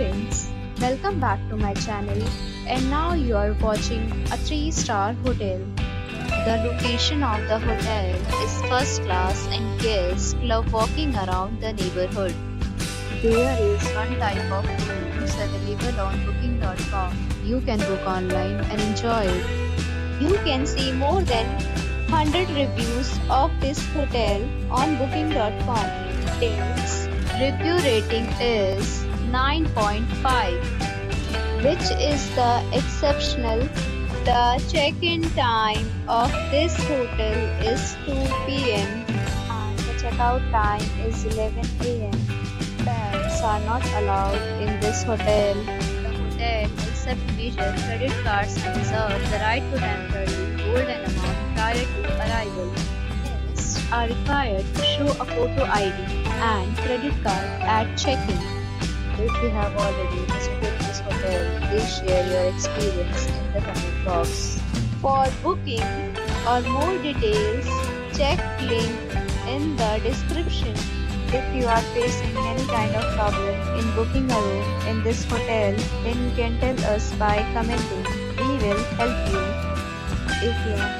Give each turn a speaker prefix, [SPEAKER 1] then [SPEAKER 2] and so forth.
[SPEAKER 1] friends, welcome back to my channel, and now you are watching a 3-star hotel. The location of the hotel is first class and guests love walking around the neighborhood. There is one type of rooms available on booking.com. You can book online and enjoy it. You can see more than 100 reviews of this hotel on booking.com. Its review rating is 9.5, which is the exceptional. The check-in time of this hotel is 2 p.m. and the checkout time is 11 a.m. Pets are not allowed in this hotel. The hotel accepts major credit cards and reserves the right to temporarily hold an amount prior to arrival. Guests are required to show a photo ID and credit card at check-in. If you have already visited this hotel, please share your experience in the comment box. For booking or more details, check link in the description. If you are facing any kind of problem in booking a room in this hotel, then you can tell us by commenting. We will help you. If you are